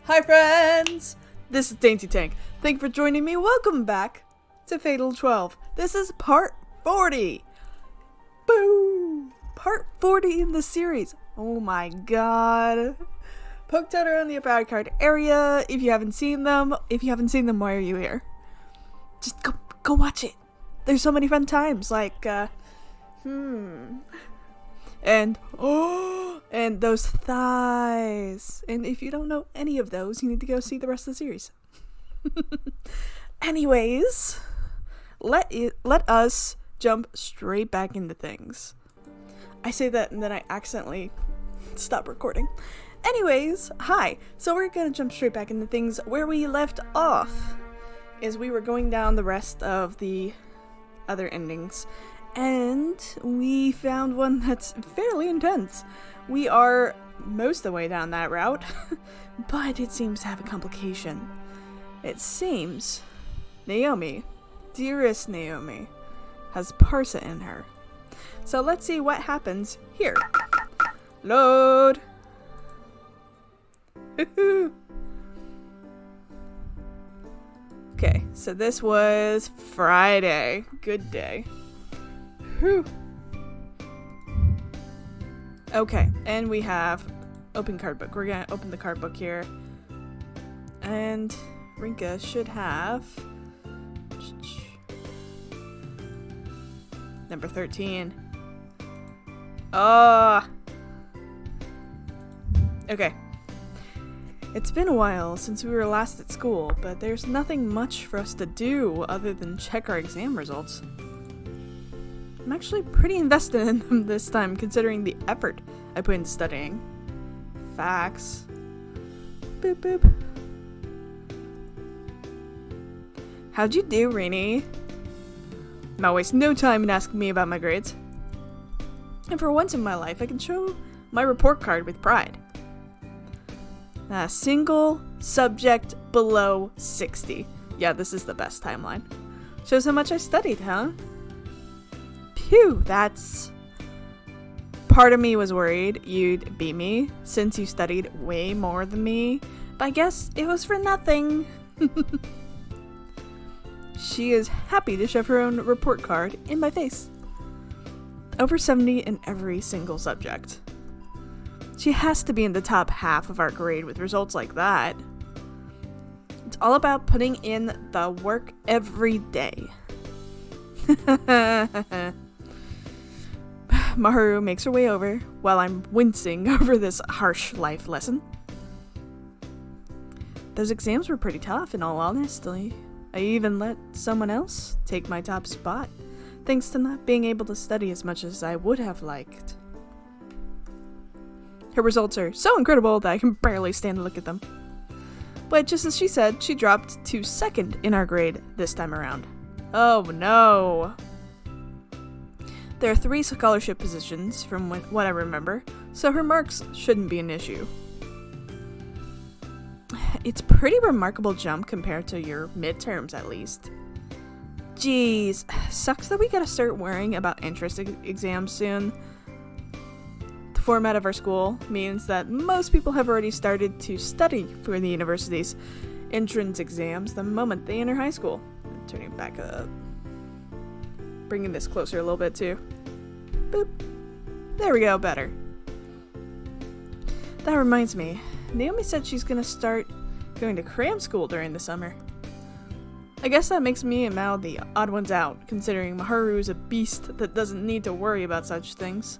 Hi friends! This is Dainty Tank. Thank you for joining me. Welcome back to Fatal 12. This is part 40! Boo! Part 40 in the series. Oh my god. Poked out around the About Card area. If you haven't seen them, why are you here? Just go watch it. There's so many fun times, like, and those thighs. And if you don't know any of those, you need to go see the rest of the series. Anyways, let us jump straight back into things. I say that and then I accidentally stop recording. Anyways, hi. So we're gonna jump straight back into things. Where we left off is we were going down the rest of the other endings, and we found one that's fairly intense. We are most of the way down that route, but it seems to have a complication. It seems Naomi, dearest Naomi, has Parsa in her. So let's see what happens here. Load! Okay, so this was Friday. Good day. Whew. Okay, and we have open card book. We're gonna open the card book here. And Rinka should have number 13. Okay. It's been a while since we were last at school, but there's nothing much for us to do other than check our exam results. I'm actually pretty invested in them this time, considering the effort I put into studying. Facts. Boop boop. How'd you do, Rainy? Not waste no time in asking me about my grades. And for once in my life, I can show my report card with pride. A single subject below 60. Yeah, this is the best timeline. Shows how much I studied, huh? Phew, that's... Part of me was worried you'd beat me, since you studied way more than me, but I guess it was for nothing. She is happy to shove her own report card in my face. Over 70 in every single subject. She has to be in the top half of our grade with results like that. It's all about putting in the work every day. Maharu makes her way over while I'm wincing over this harsh life lesson. Those exams were pretty tough, in all honesty. I even let someone else take my top spot, thanks to not being able to study as much as I would have liked. Her results are so incredible that I can barely stand to look at them. But just as she said, she dropped to second in our grade this time around. Oh no! There are 3 scholarship positions from what I remember, so her marks shouldn't be an issue. It's a pretty remarkable jump compared to your midterms, at least. Jeez, sucks that we gotta start worrying about entrance exams soon. The format of our school means that most people have already started to study for the university's entrance exams the moment they enter high school. Turning it back up. Bringing this closer a little bit too. Boop. There we go, better. That reminds me, Naomi said she's gonna start going to cram school during the summer. I guess that makes me and Mao the odd ones out, considering Maharu's a beast that doesn't need to worry about such things.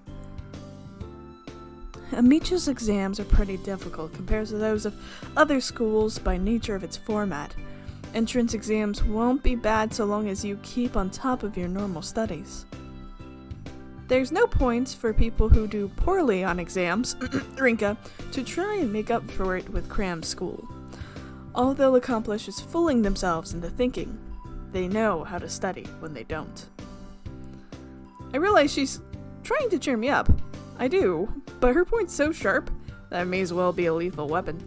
Amicha's exams are pretty difficult compared to those of other schools by nature of its format. Entrance exams won't be bad so long as you keep on top of your normal studies. There's no point for people who do poorly on exams, Rinka, to try and make up for it with cram school. All they'll accomplish is fooling themselves into thinking they know how to study when they don't. I realize she's trying to cheer me up. I do, but her point's so sharp that it may as well be a lethal weapon.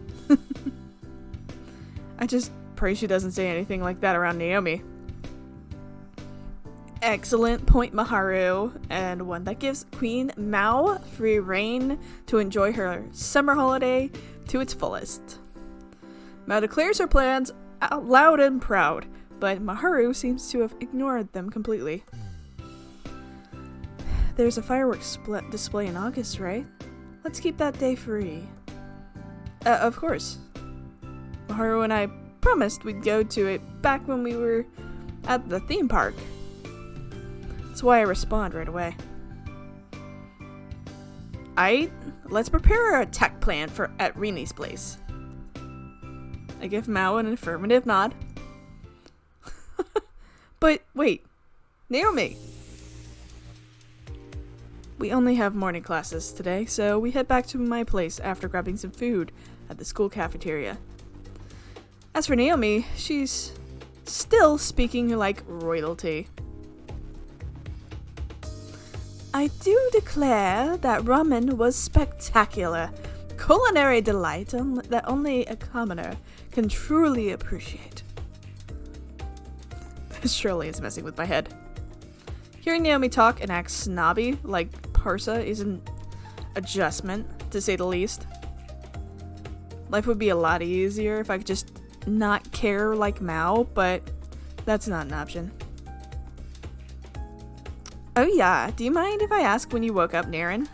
I just pray she doesn't say anything like that around Naomi. Excellent point, Maharu, and one that gives Queen Mao free reign to enjoy her summer holiday to its fullest. Mao declares her plans out loud and proud, but Maharu seems to have ignored them completely. There's a fireworks display in August, right? Let's keep that day free. Of course. Maharu and I promised we'd go to it back when we were at the theme park. That's why I respond right away. Let's prepare our attack plan at Rini's place. I give Mao an affirmative nod. But wait, Naomi! We only have morning classes today, so we head back to my place after grabbing some food at the school cafeteria. As for Naomi, she's still speaking like royalty. I do declare that ramen was spectacular. Culinary delight that only a commoner can truly appreciate. This surely is messing with my head. Hearing Naomi talk and act snobby like Parsa is an adjustment, to say the least. Life would be a lot easier if I could just not care like Mao, but that's not an option. Oh yeah, do you mind if I ask when you woke up, Naren?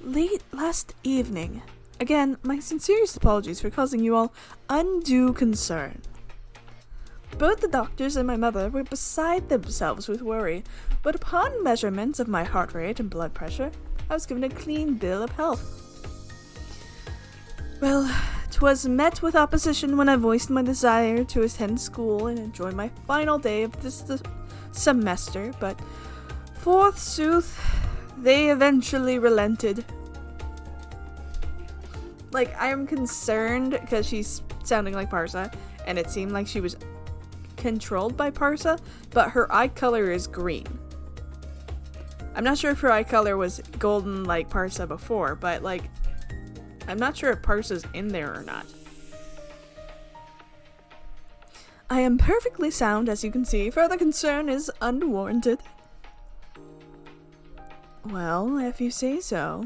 Late last evening. Again, my sincerest apologies for causing you all undue concern. Both the doctors and my mother were beside themselves with worry, but upon measurements of my heart rate and blood pressure, I was given a clean bill of health. Well, 'twas met with opposition when I voiced my desire to attend school and enjoy my final day of this semester, but forsooth, they eventually relented. Like, I am concerned because she's sounding like Parsa, and it seemed like she was controlled by Parsa, but her eye color is green. I'm not sure if her eye color was golden like Parsa before, but like, I'm not sure if Parsa's in there or not. I am perfectly sound, as you can see. Further concern is unwarranted. Well, if you say so.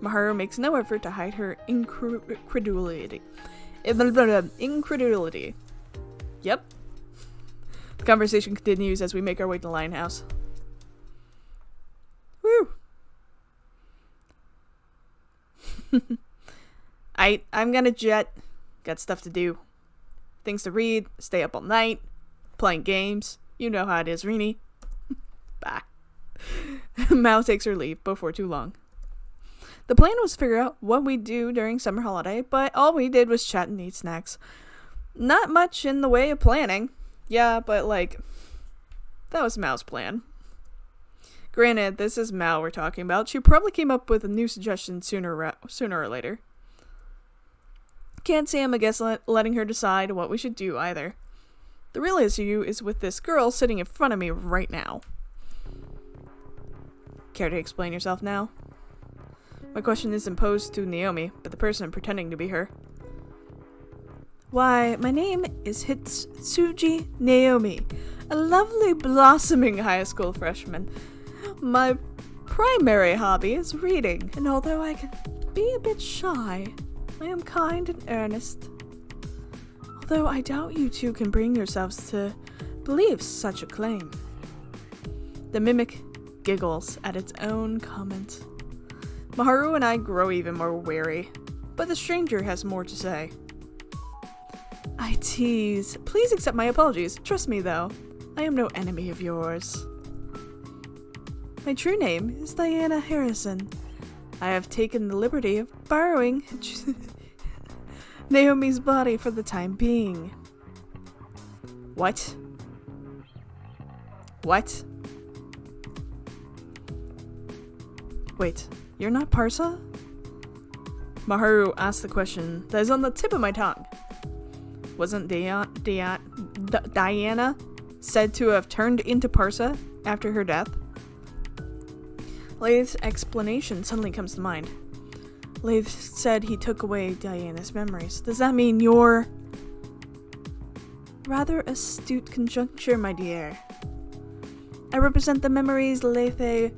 Maharu makes no effort to hide her incredulity. Incredulity. Yep. The conversation continues as we make our way to the Lionhouse. Woo! I'm gonna jet. Got stuff to do. Things to read, stay up all night, playing games. You know how it is, Rini. Bye. Mao takes her leave before too long. The plan was to figure out what we'd do during summer holiday, but all we did was chat and eat snacks. Not much in the way of planning. Yeah, but like, that was Mao's plan. Granted, this is Mao we're talking about. She probably came up with a new suggestion sooner or later. Can't say I'm against letting her decide what we should do either. The real issue is with this girl sitting in front of me right now. Care to explain yourself now? My question isn't posed to Naomi, but the person pretending to be her. Why, my name is Hitsuji Naomi, a lovely blossoming high school freshman. My primary hobby is reading, and although I can be a bit shy, I am kind and earnest. Although I doubt you two can bring yourselves to believe such a claim. The mimic giggles at its own comment. Maharu and I grow even more wary, but the stranger has more to say. I tease. Please accept my apologies. Trust me, though. I am no enemy of yours. My true name is Diana Harrison. I have taken the liberty of borrowing Naomi's body for the time being. What? What? Wait, you're not Parsa? Maharu asked the question that is on the tip of my tongue. Wasn't Diana said to have turned into Parsa after her death? Lath's explanation suddenly comes to mind. Lath said he took away Diana's memories. Does that mean you're... Rather astute conjecture, my dear. I represent the memories Lethe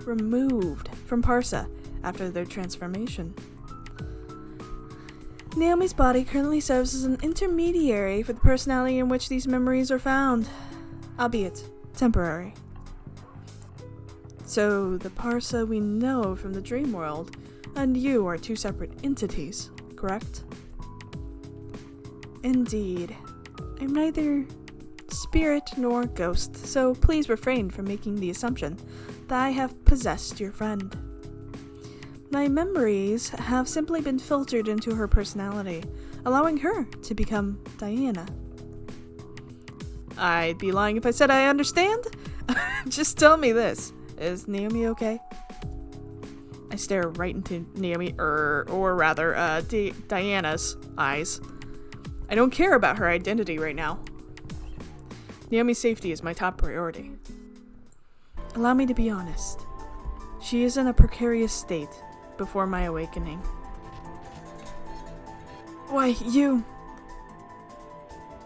removed from Parsa after their transformation. Naomi's body currently serves as an intermediary for the personality in which these memories are found, albeit temporary. So, the Parsa we know from the dream world and you are two separate entities, correct? Indeed. I'm neither spirit nor ghost, so please refrain from making the assumption that I have possessed your friend. My memories have simply been filtered into her personality, allowing her to become Diana. I'd be lying if I said I understand. Just tell me this. Is Naomi okay? I stare right into Naomi, or rather, Diana's eyes. I don't care about her identity right now. Naomi's safety is my top priority. Allow me to be honest. She is in a precarious state before my awakening. Why, you...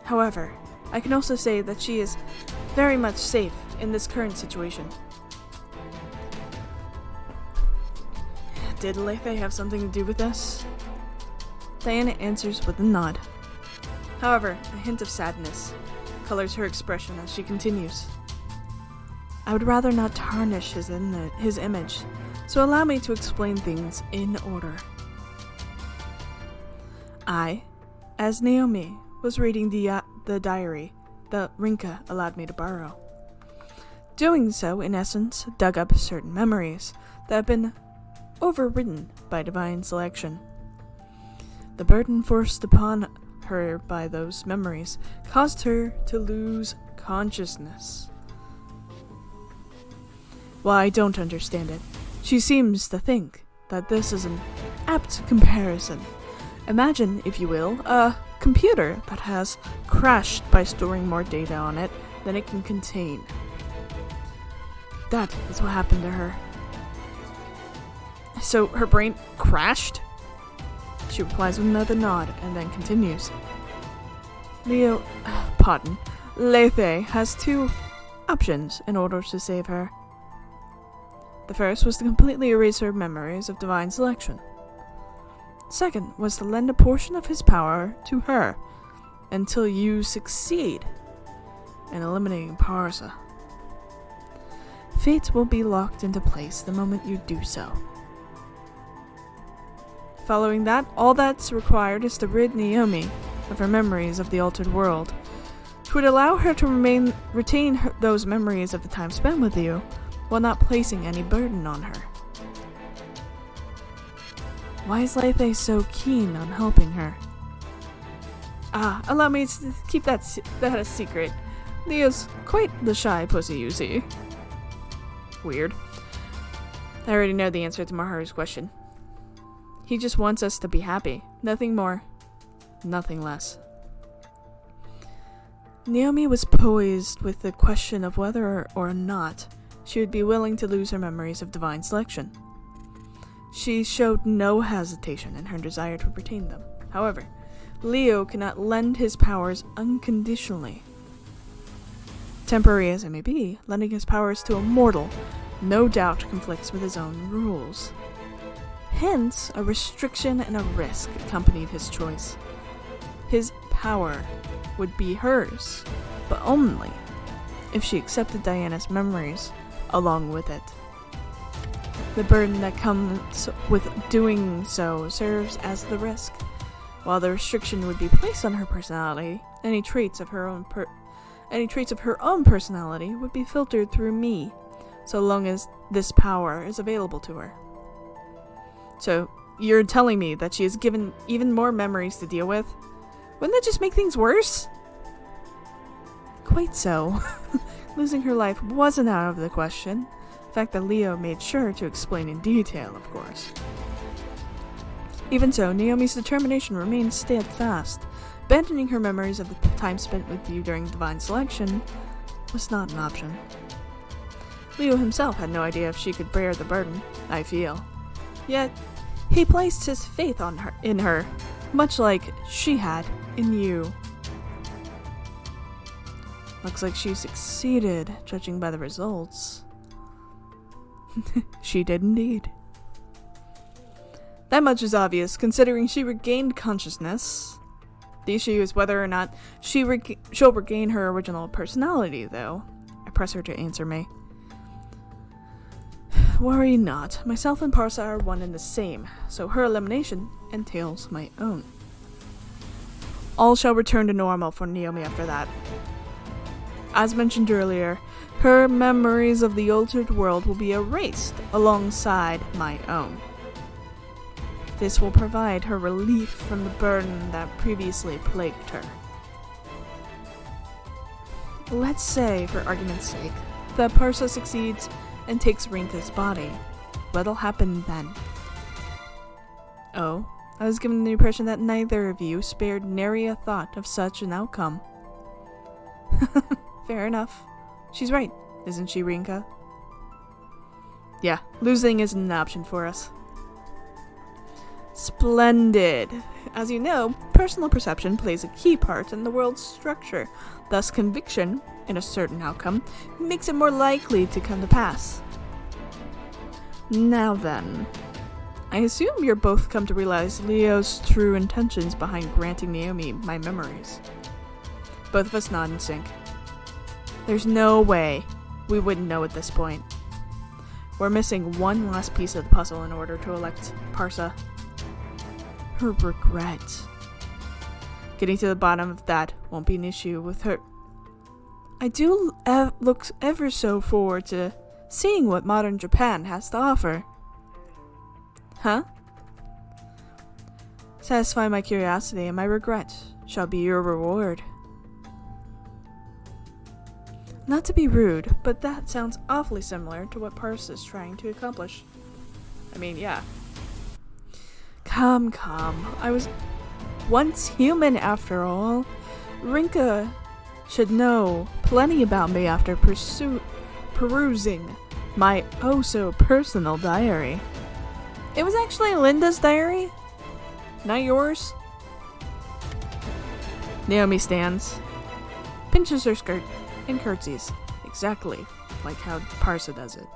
However, I can also say that she is very much safe in this current situation. Did Lethe have something to do with this? Diana answers with a nod. However, a hint of sadness colors her expression as she continues. I would rather not tarnish his image, so allow me to explain things in order. I, as Naomi, was reading the diary that Rinka allowed me to borrow. Doing so, in essence, dug up certain memories that have been overridden by divine selection. The burden forced upon her by those memories caused her to lose consciousness. While I don't understand it, she seems to think that this is an apt comparison. Imagine, if you will, a computer that has crashed by storing more data on it than it can contain. That is what happened to her. So her brain crashed? She replies with another nod and then continues. Lethe has two options in order to save her. The first was to completely erase her memories of divine selection. Second was to lend a portion of his power to her until you succeed in eliminating Parsa. Fate will be locked into place the moment you do so. Following that, all that's required is to rid Naomi of her memories of the altered world, which would allow her to retain those memories of the time spent with you, while not placing any burden on her. Why is Lethe so keen on helping her? Allow me to keep that a secret. Leo's quite the shy pussy, you see. Weird. I already know the answer to Maharu's question. He just wants us to be happy. Nothing more. Nothing less. Naomi was poised with the question of whether or not she would be willing to lose her memories of divine selection. She showed no hesitation in her desire to retain them. However, Leo cannot lend his powers unconditionally. Temporary as it may be, lending his powers to a mortal no doubt conflicts with his own rules. Hence, a restriction and a risk accompanied his choice. His power would be hers, but only if she accepted Diana's memories along with it. The burden that comes with doing so serves as the risk, while the restriction would be placed on her personality. Any traits of her own personality would be filtered through me, so long as this power is available to her. So, you're telling me that she is given even more memories to deal with? Wouldn't that just make things worse? Quite so. Losing her life wasn't out of the question. The fact that Leo made sure to explain in detail, of course. Even so, Naomi's determination remained steadfast. Abandoning her memories of the time spent with you during divine selection was not an option. Leo himself had no idea if she could bear the burden, I feel. Yet, he placed his faith in her, much like she had in you. Looks like she succeeded, judging by the results. She did indeed. That much is obvious, considering she regained consciousness. The issue is whether or not she'll regain her original personality, though. I press her to answer me. Worry not. Myself and Parsa are one and the same, so her elimination entails my own. All shall return to normal for Naomi after that. As mentioned earlier, her memories of the altered world will be erased alongside my own. This will provide her relief from the burden that previously plagued her. Let's say, for argument's sake, that Parsa succeeds and takes Rinka's body. What'll happen then? Oh, I was given the impression that neither of you spared nary a thought of such an outcome. Fair enough. She's right, isn't she, Rinka? Yeah, losing isn't an option for us. Splendid. As you know, personal perception plays a key part in the world's structure. Thus, conviction in a certain outcome makes it more likely to come to pass. Now then, I assume you're both come to realize Leo's true intentions behind granting Naomi my memories. Both of us nod in sync. There's no way we wouldn't know at this point. We're missing one last piece of the puzzle in order to elect Parsa. Her regret. Getting to the bottom of that won't be an issue with her. I do look ever so forward to seeing what modern Japan has to offer. Huh? Satisfy my curiosity, and my regret shall be your reward. Not to be rude, but that sounds awfully similar to what Parsa is trying to accomplish. I mean, yeah. Come. I was once human after all. Rinka should know plenty about me after perusing my oh-so-personal diary. It was actually Linda's diary, not yours. Naomi stands, pinches her skirt, and curtsies, exactly like how Parsa does it.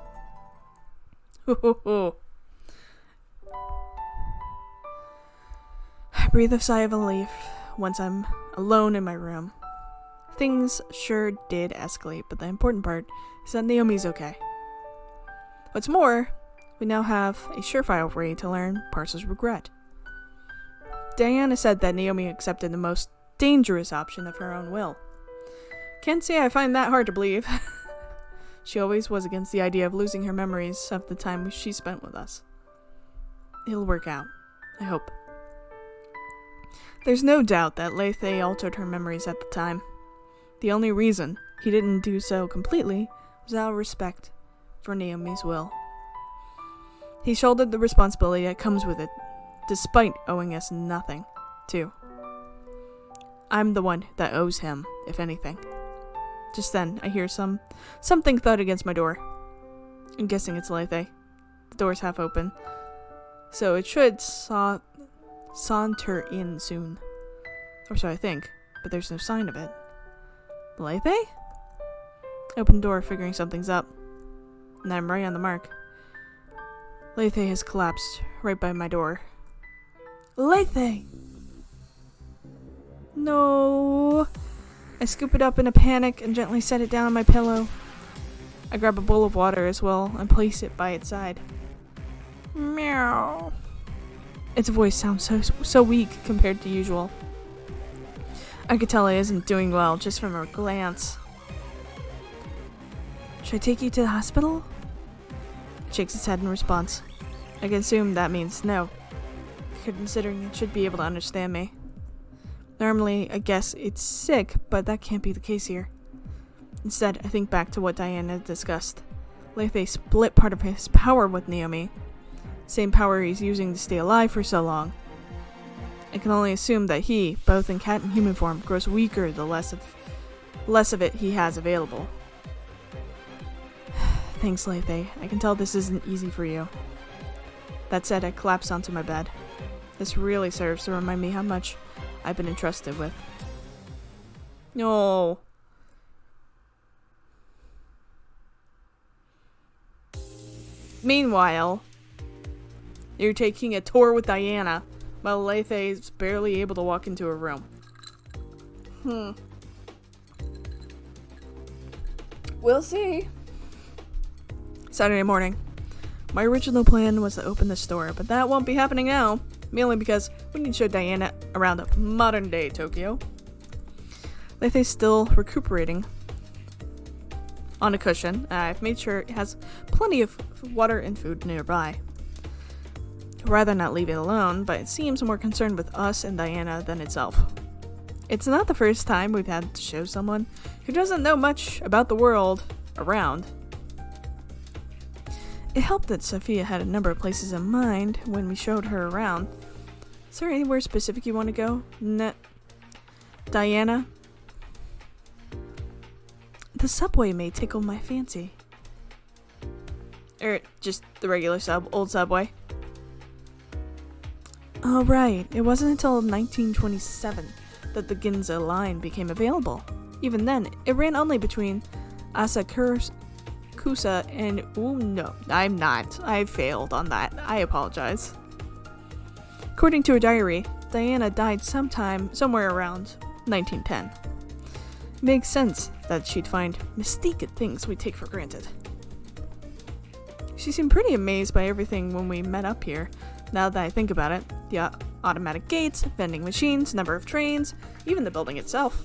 I breathe a sigh of relief once I'm alone in my room. Things sure did escalate, but the important part is that Naomi's okay. What's more, we now have a surefire way to learn Parsa's regret. Diana said that Naomi accepted the most dangerous option of her own will. Can't say I find that hard to believe. She always was against the idea of losing her memories of the time she spent with us. It'll work out, I hope. There's no doubt that Lethe altered her memories at the time. The only reason he didn't do so completely was out of respect for Naomi's will. He shouldered the responsibility that comes with it, despite owing us nothing, too. I'm the one that owes him, if anything. Just then, I hear something thud against my door. I'm guessing it's Lethe. The door's half open, so it should saunter in soon. Or so I think, but there's no sign of it. Lethe? Open the door, figuring something's up. And I'm right on the mark. Lethe has collapsed right by my door. Lethe! No! I scoop it up in a panic and gently set it down on my pillow. I grab a bowl of water as well and place it by its side. Meow. Its voice sounds so weak compared to usual. I could tell it isn't doing well just from a glance. Should I take you to the hospital? It shakes its head in response. I can assume that means no, considering it should be able to understand me. Normally, I guess it's sick, but that can't be the case here. Instead, I think back to what Diana discussed. Lethe split part of his power with Naomi. Same power he's using to stay alive for so long. I can only assume that he, both in cat and human form, grows weaker the less of it he has available. Thanks, Lethe. I can tell this isn't easy for you. That said, I collapse onto my bed. This really serves to remind me how much I've been entrusted with. No. Meanwhile, You're taking a tour with Diana, while Lethe is barely able to walk into her room. We'll see. Saturday morning. My original plan was to open the store, but that won't be happening now. Mainly because we need to show Diana around modern-day Tokyo. Lethe's still recuperating on a cushion. I've made sure it has plenty of water and food nearby. I'd rather not leave it alone, but it seems more concerned with us and Diana than itself. It's not the first time we've had to show someone who doesn't know much about the world around. It helped that Sophia had a number of places in mind when we showed her around. Is there anywhere specific you want to go? Diana? The subway may tickle my fancy. Or just the regular old subway. Oh right, it wasn't until 1927 that the Ginza line became available. Even then, it ran only between Asakusa and... Oh no, I'm not. I failed on that. I apologize. According to her diary, Diana died somewhere around 1910. It makes sense that she'd find mystique in things we take for granted. She seemed pretty amazed by everything when we met up here. Now that I think about it, the automatic gates, vending machines, number of trains, even the building itself.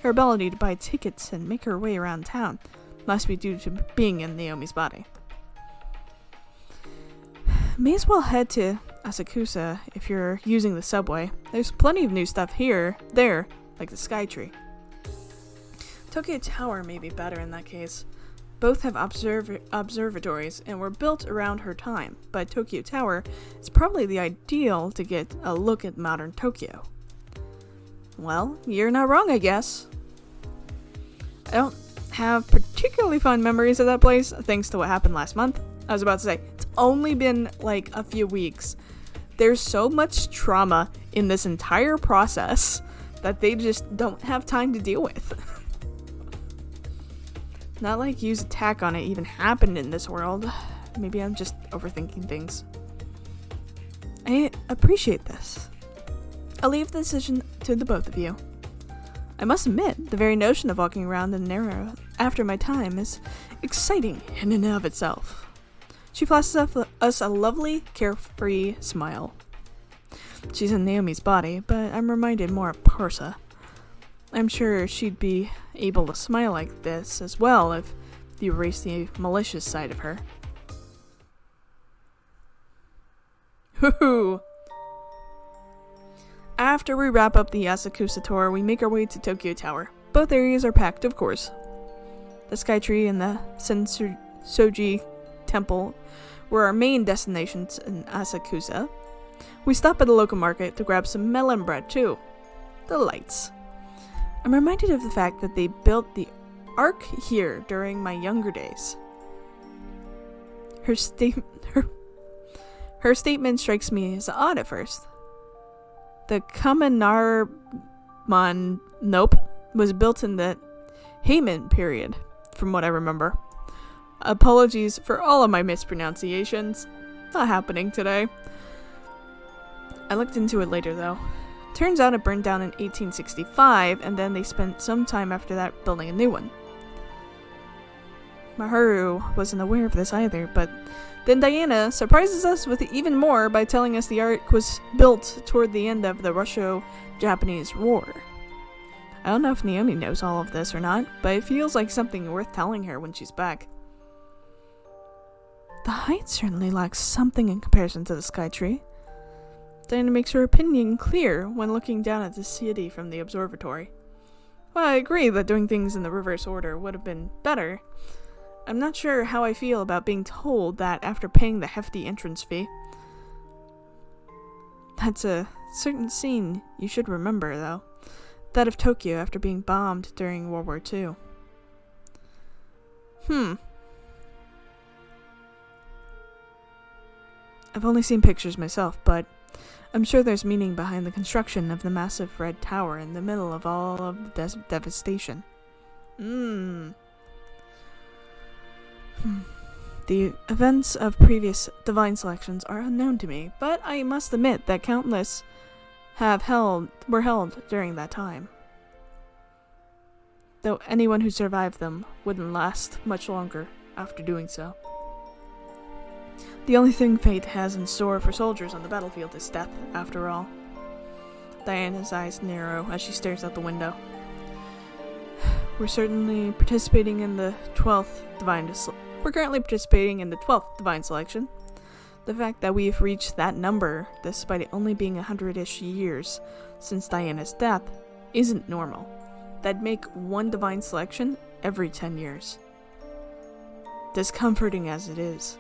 Her ability to buy tickets and make her way around town must be due to being in Naomi's body. May as well head to Asakusa if you're using the subway. There's plenty of new stuff there, like the Skytree. Tokyo Tower may be better in that case. Both have observatories and were built around her time, but Tokyo Tower is probably the ideal to get a look at modern Tokyo. Well, you're not wrong, I guess. I don't have particularly fond memories of that place, thanks to what happened last month. I was about to say, it's only been like a few weeks. There's so much trauma in this entire process that they just don't have time to deal with. Not like Yu's attack on it even happened in this world. Maybe I'm just overthinking things. I appreciate this. I'll leave the decision to the both of you. I must admit, the very notion of walking around the narrow after my time is exciting in and of itself. She flashes us a lovely, carefree smile. She's in Naomi's body, but I'm reminded more of Parsa. I'm sure she'd be able to smile like this as well if you erase the malicious side of her. Hoo-hoo! After we wrap up the Asakusa tour, we make our way to Tokyo Tower. Both areas are packed, of course. The Skytree and the Sensoji Temple were our main destinations in Asakusa. We stopped at the local market to grab some melon bread, too. The lights. I'm reminded of the fact that they built the Ark here during my younger days. Her statement strikes me as odd at first. The Kaminarman was built in the Heian period, from what I remember. Apologies for all of my mispronunciations. Not happening today. I looked into it later though. Turns out it burned down in 1865, and then they spent some time after that building a new one. Maharu wasn't aware of this either, but then Diana surprises us with even more by telling us the Ark was built toward the end of the Russo-Japanese War. I don't know if Naomi knows all of this or not, but it feels like something worth telling her when she's back. The height certainly lacks something in comparison to the Skytree. Diana makes her opinion clear when looking down at the city from the observatory. Well, I agree that doing things in the reverse order would have been better. I'm not sure how I feel about being told that after paying the hefty entrance fee. That's a certain scene you should remember, though. That of Tokyo after being bombed during World War II. I've only seen pictures myself, but I'm sure there's meaning behind the construction of the massive red tower in the middle of all of the devastation. The events of previous divine selections are unknown to me, but I must admit that countless were held during that time. Though anyone who survived them wouldn't last much longer after doing so. The only thing fate has in store for soldiers on the battlefield is death, after all. Diana's eyes narrow as she stares out the window. We're currently participating in the 12th divine selection. The fact that we've reached that number, despite it only being 100-ish years since Diana's death, isn't normal. That'd make one divine selection every 10 years. Discomforting as it is,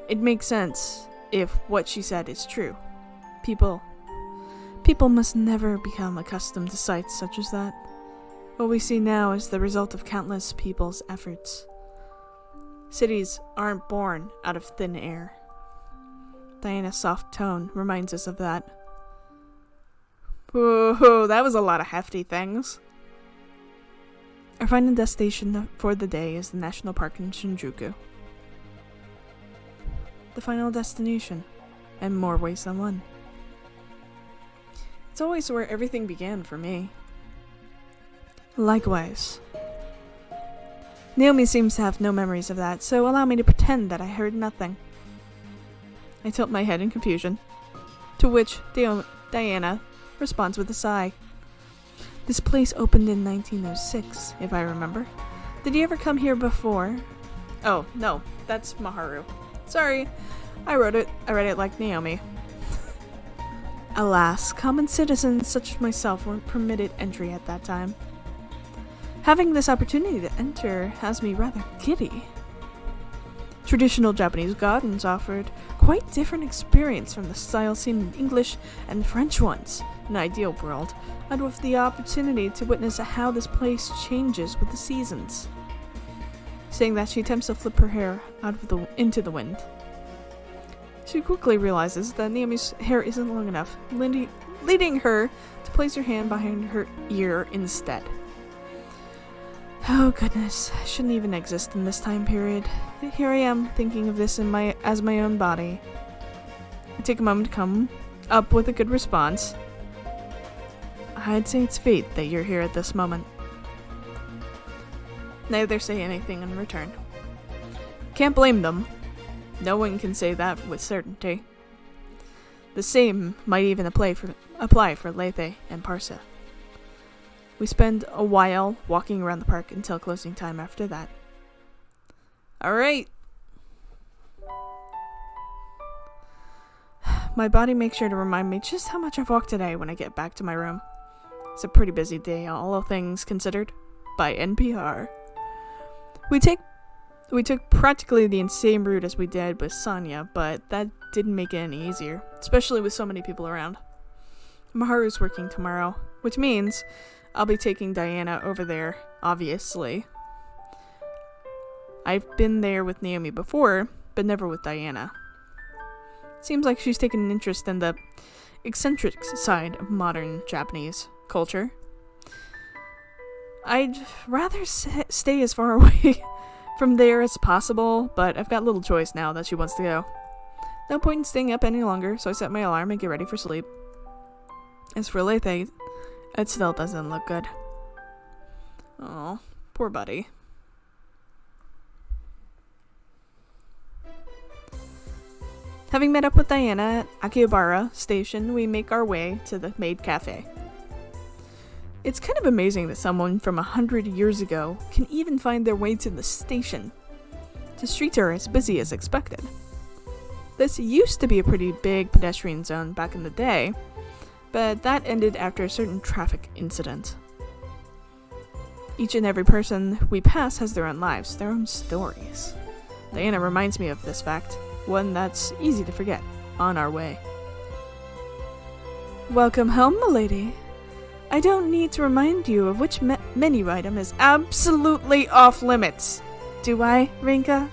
it makes sense if what she said is true. People must never become accustomed to sights such as that. What we see now is the result of countless people's efforts. Cities aren't born out of thin air. Diana's soft tone reminds us of that. Whoa, that was a lot of hefty things. Our final destination for the day is the National Park in Shinjuku. The final destination, in more ways than one. It's always where everything began for me. Likewise. Naomi seems to have no memories of that, so allow me to pretend that I heard nothing. I tilt my head in confusion, to which Diana responds with a sigh. This place opened in 1906, if I remember. Did you ever come here before? Oh, no, that's Maharu. Sorry, I read it like Naomi. Alas, common citizens such as myself weren't permitted entry at that time. Having this opportunity to enter has me rather giddy. Traditional Japanese gardens offered quite different experience from the style seen in English and French ones. In an ideal world, I'd have the opportunity to witness how this place changes with the seasons. Saying that, she attempts to flip her hair into the wind. She quickly realizes that Naomi's hair isn't long enough, leading her to place her hand behind her ear instead. Oh goodness, I shouldn't even exist in this time period. Here I am, thinking of this as my own body. I take a moment to come up with a good response. I'd say it's fate that you're here at this moment. Neither say anything in return. Can't blame them. No one can say that with certainty. The same might even apply for Lethe and Parsa. We spend a while walking around the park until closing time after that. Alright. My body makes sure to remind me just how much I've walked today when I get back to my room. It's a pretty busy day, all things considered, by NPR. We took practically the same route as we did with Sonia, but that didn't make it any easier, especially with so many people around. Maharu's working tomorrow, which means I'll be taking Diana over there, obviously. I've been there with Naomi before, but never with Diana. Seems like she's taken an interest in the eccentric side of modern Japanese culture. I'd rather stay as far away from there as possible, but I've got little choice now that she wants to go. No point in staying up any longer, so I set my alarm and get ready for sleep. As for Lethe, it still doesn't look good. Oh, poor buddy. Having met up with Diana at Akihabara Station, we make our way to the Maid Cafe. It's kind of amazing that someone from 100 years ago can even find their way to the station. The streets are as busy as expected. This used to be a pretty big pedestrian zone back in the day, but that ended after a certain traffic incident. Each and every person we pass has their own lives, their own stories. Diana reminds me of this fact, one that's easy to forget, on our way. Welcome home, milady. I don't need to remind you of which menu item is absolutely off limits. Do I, Rinka?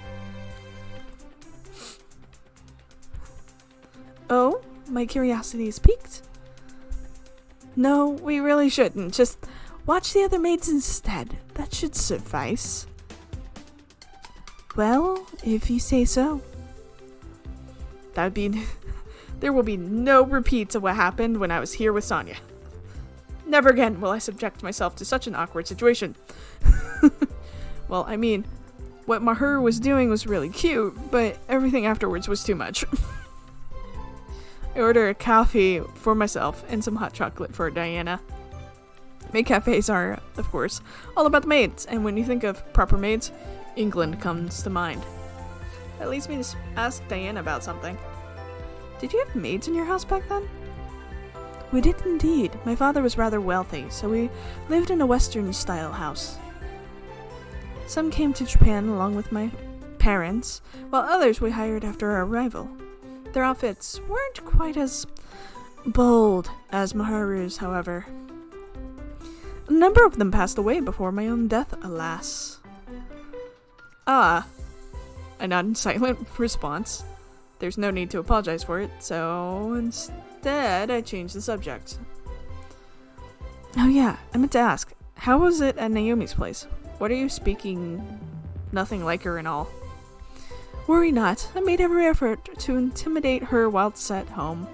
Oh, my curiosity is piqued. No, we really shouldn't. Just watch the other maids instead. That should suffice. Well, if you say so. That'd be... There will be no repeats of what happened when I was here with Sonia. Never again will I subject myself to such an awkward situation. Well, I mean, what Maharu was doing was really cute, but everything afterwards was too much. I ordered a coffee for myself and some hot chocolate for Diana. Maid cafes are, of course, all about the maids, and when you think of proper maids, England comes to mind. That leads me to ask Diana about something. Did you have maids in your house back then? We did indeed. My father was rather wealthy, so we lived in a Western-style house. Some came to Japan along with my parents, while others we hired after our arrival. Their outfits weren't quite as bold as Maharu's, however. A number of them passed away before my own death, alas. Ah. A nod in silent response. There's no need to apologize for it, so instead I changed the subject. Oh yeah, I meant to ask, how was it at Naomi's place? What are you speaking nothing like her and all? Worry not, I made every effort to intimidate her whilst at home.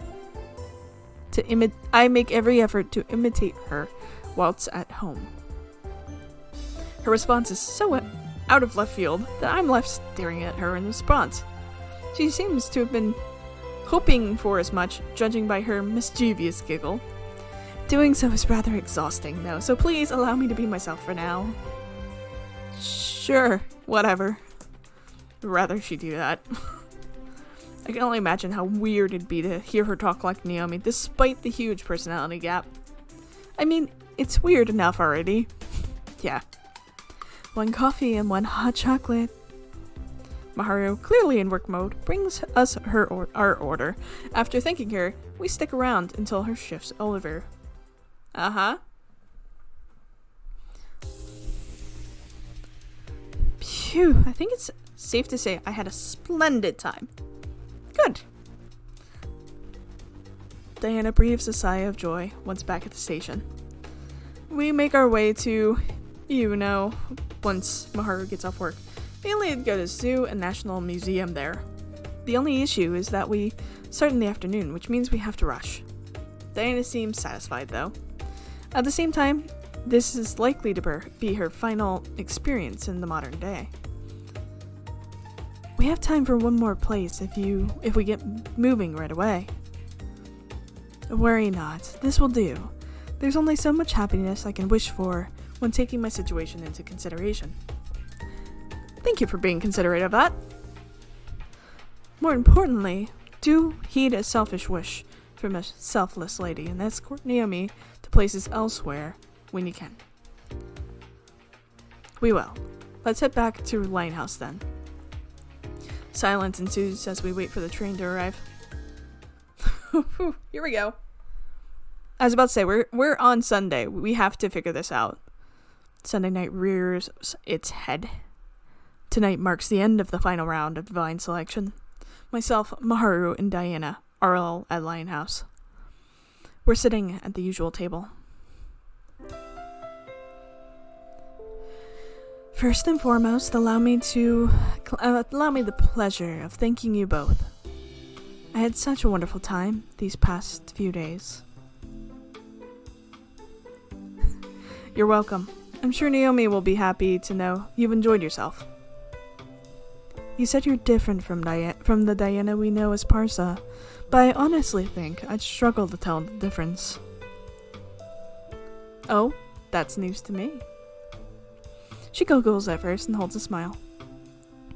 I make every effort to imitate her whilst at home. Her response is so out of left field that I'm left staring at her in response. She seems to have been hoping for as much, judging by her mischievous giggle. Doing so is rather exhausting, though, so please allow me to be myself for now. Sure, whatever. Rather she do that. I can only imagine how weird it'd be to hear her talk like Naomi, despite the huge personality gap. I mean, it's weird enough already. Yeah. 1 coffee and 1 hot chocolate. Maharu, clearly in work mode, brings us our order. After thanking her, we stick around until her shift's over. Uh-huh. Phew, I think it's safe to say I had a splendid time. Good. Diana breathes a sigh of joy once back at the station. We make our way to, once Maharu gets off work. Mainly to go to zoo and National Museum there. The only issue is that we start in the afternoon, which means we have to rush. Diana seems satisfied though. At the same time, this is likely to be her final experience in the modern day. We have time for one more place if we get moving right away. Worry not, this will do. There's only so much happiness I can wish for when taking my situation into consideration. Thank you for being considerate of that. More importantly, do heed a selfish wish from a selfless lady and escort Naomi to places elsewhere when you can. We will. Let's head back to Linehouse then. Silence ensues as we wait for the train to arrive. Here we go. I was about to say, we're on Sunday. We have to figure this out. Sunday night rears its head. Tonight marks the end of the final round of Divine Selection. Myself, Maharu, and Diana are all at Linehouse. We're sitting at the usual table. First and foremost, allow me the pleasure of thanking you both. I had such a wonderful time these past few days. You're welcome. I'm sure Naomi will be happy to know you've enjoyed yourself. You said you're different from the Diana we know as Parsa, but I honestly think I'd struggle to tell the difference. Oh, that's news to me. She giggles at first and holds a smile.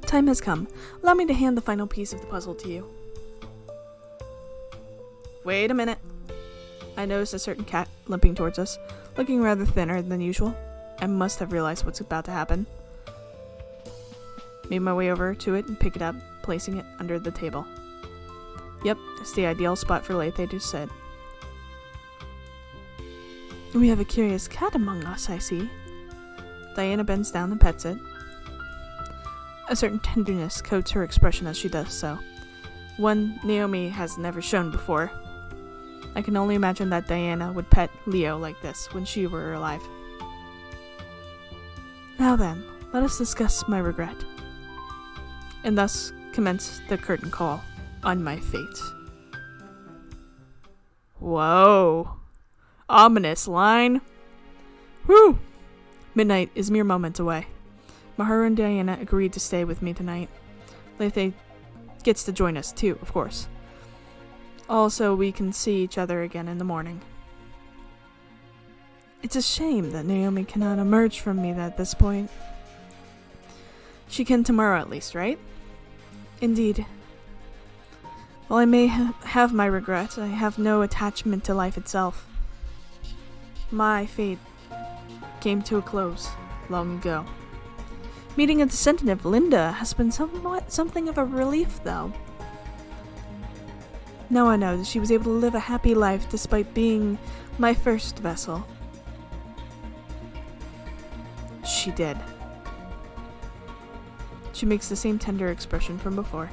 Time has come. Allow me to hand the final piece of the puzzle to you. Wait a minute. I noticed a certain cat limping towards us, looking rather thinner than usual. I must have realized what's about to happen. Made my way over to it and pick it up, placing it under the table. Yep, it's the ideal spot for Leite to sit. We have a curious cat among us, I see. Diana bends down and pets it. A certain tenderness coats her expression as she does so. One Naomi has never shown before. I can only imagine that Diana would pet Leo like this when she were alive. Now then, let us discuss my regret. and thus commence the curtain call on my fate. Whoa. Ominous line. Whew. Midnight is mere moments away. Maharu and Diana agreed to stay with me tonight. Lethe gets to join us too, of course. Also, we can see each other again in the morning. It's a shame that Naomi cannot emerge from me at this point. She can tomorrow at least, right? Indeed. While I may have my regrets, I have no attachment to life itself. My fate came to a close long ago. Meeting a descendant of Linda has been something of a relief, though. Now I know that she was able to live a happy life despite being my first vessel. She did. She makes the same tender expression from before.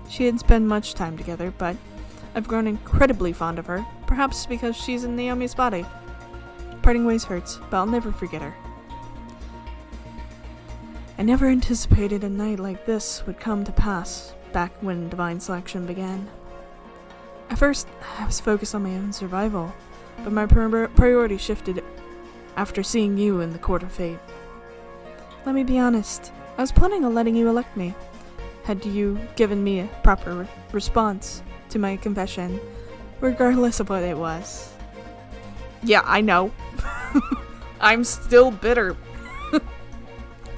She didn't spend much time together, but I've grown incredibly fond of her, perhaps because she's in Naomi's body. Parting ways hurts, but I'll never forget her. I never anticipated a night like this would come to pass back when Divine Selection began. At first, I was focused on my own survival, but my priority shifted after seeing you in the Court of Fate. Let me be honest, I was planning on letting you elect me, had you given me a proper response to my confession, regardless of what it was. Yeah, I know. I'm still bitter.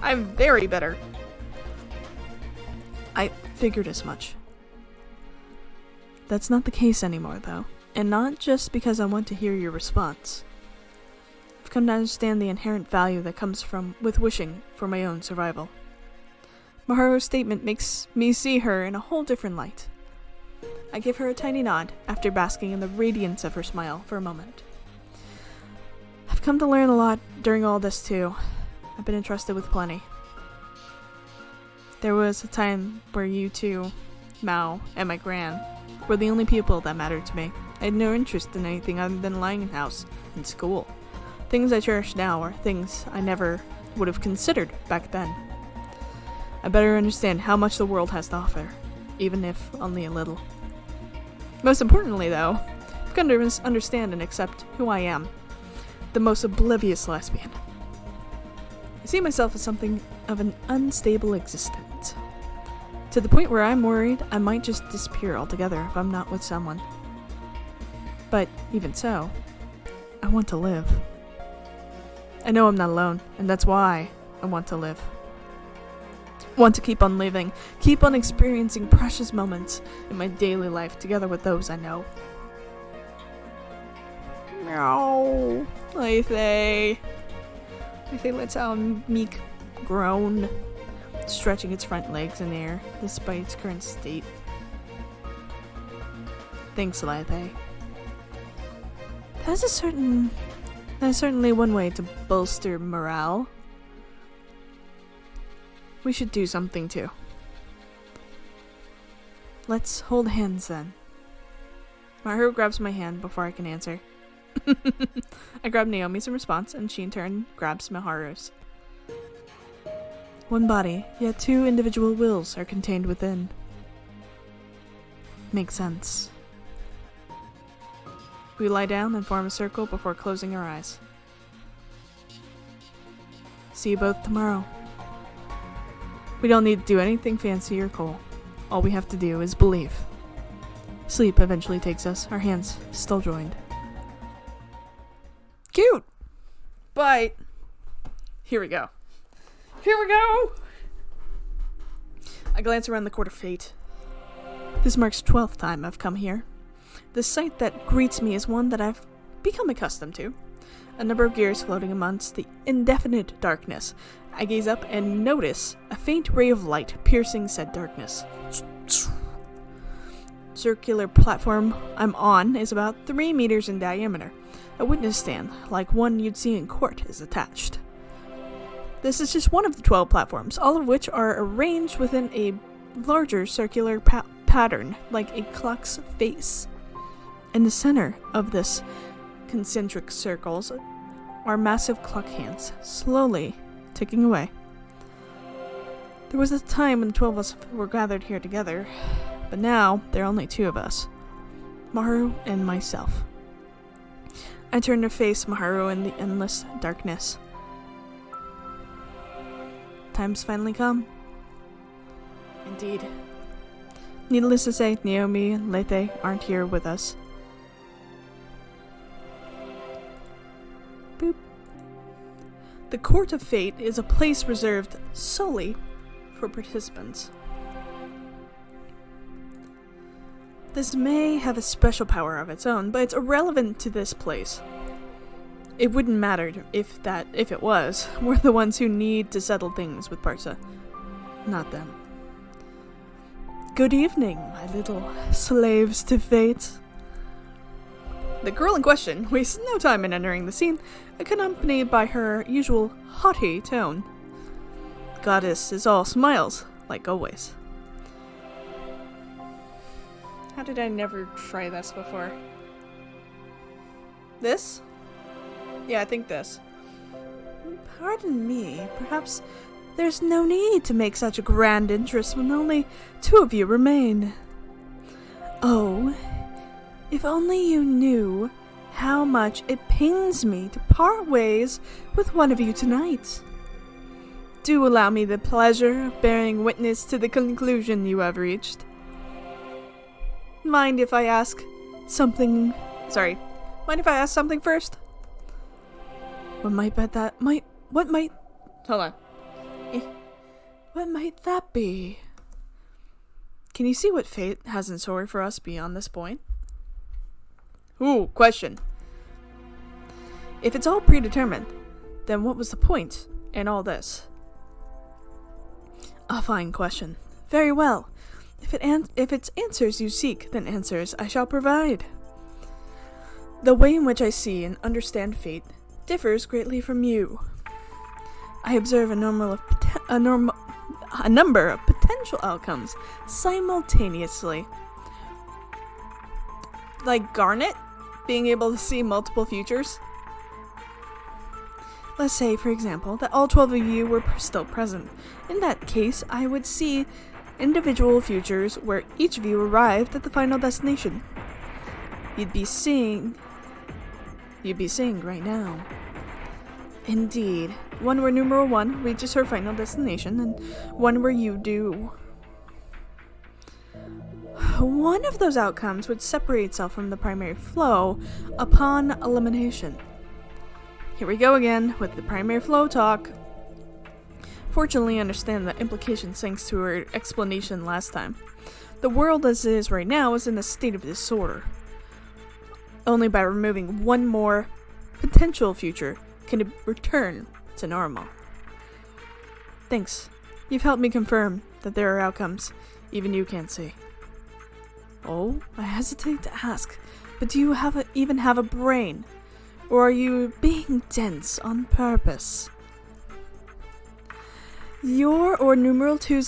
I'm very bitter. I figured as much. That's not the case anymore, though, and not just because I want to hear your response. I've come to understand the inherent value that comes with wishing for my own survival. Maharu's statement makes me see her in a whole different light. I give her a tiny nod after basking in the radiance of her smile for a moment. I've come to learn a lot during all this, too. I've been entrusted with plenty. There was a time where you two, Mao, and my gran, were the only people that mattered to me. I had no interest in anything other than lying in house and school. Things I cherish now are things I never would have considered back then. I better understand how much the world has to offer, even if only a little. Most importantly, though, I've come to understand and accept who I am, the most oblivious lesbian. I see myself as something of an unstable existence, to the point where I'm worried I might just disappear altogether if I'm not with someone. But even so, I want to live. I know I'm not alone, and that's why I want to live. Want to keep on living, keep on experiencing precious moments in my daily life together with those I know. Meow. Lethe lets out a meek groan, stretching its front legs in the air despite its current state. Thanks, Lethe. That's certainly one way to bolster morale. We should do something too. Let's hold hands then. Maharu grabs my hand before I can answer. I grab Naomi's in response, and she in turn grabs Maharu's. One body, yet two individual wills are contained within. Makes sense. We lie down and form a circle before closing our eyes. See you both tomorrow. We don't need to do anything fancy or cool. All we have to do is believe. Sleep eventually takes us, our hands still joined. Cute! But here we go. Here we go! I glance around the Court of Fate. This marks 12th time I've come here. The sight that greets me is one that I've become accustomed to. A number of gears floating amongst the indefinite darkness. I gaze up and notice a faint ray of light piercing said darkness. Circular platform I'm on is about 3 meters in diameter. A witness stand, like one you'd see in court, is attached. This is just one of the 12 platforms, all of which are arranged within a larger circular pattern, like a clock's face. In the center of this concentric circles are massive clock hands, slowly ticking away. There was a time when the 12 of us were gathered here together, but now there are only 2 of us. Maharu and myself. I turned to face Maharu in the endless darkness. Time's finally come. Indeed. Needless to say, Naomi and Lethe aren't here with us. Boop. The Court of Fate is a place reserved solely for participants. This may have a special power of its own, but it's irrelevant to this place. It wouldn't matter if it was. We're the ones who need to settle things with Parsa, not them. Good evening, my little slaves to fate. The girl in question wastes no time in entering the scene, accompanied by her usual haughty tone. Goddess is all smiles, like always. How did I never try this before? This? Yeah, I think this. Pardon me, perhaps there's no need to make such a grand interest when only 2 of you remain. Oh, if only you knew how much it pains me to part ways with one of you tonight. Do allow me the pleasure of bearing witness to the conclusion you have reached. Mind if I ask something first? What might that be? Can you see what fate has in store for us beyond this point? Ooh, question. If it's all predetermined, then what was the point in all this? A fine question. Very well. If it's answers you seek, then answers I shall provide. The way in which I see and understand fate differs greatly from you. I observe a number of potential outcomes simultaneously. Like Garnet being able to see multiple futures. Let's say, for example, that all 12 of you were still present. In that case, I would see individual futures where each of you arrived at the final destination. You'd be seeing right now. Indeed, one where numero 1 reaches her final destination, and one where you do. One of those outcomes would separate itself from the primary flow upon elimination. Here we go again with the primary flow talk. Fortunately, I understand the implications thanks to her explanation last time. The world as it is right now is in a state of disorder. Only by removing one more potential future can it return to normal. Thanks. You've helped me confirm that there are outcomes even you can't see. Oh, I hesitate to ask, but do you even have a brain? Or are you being dense on purpose? Your or numeral 2's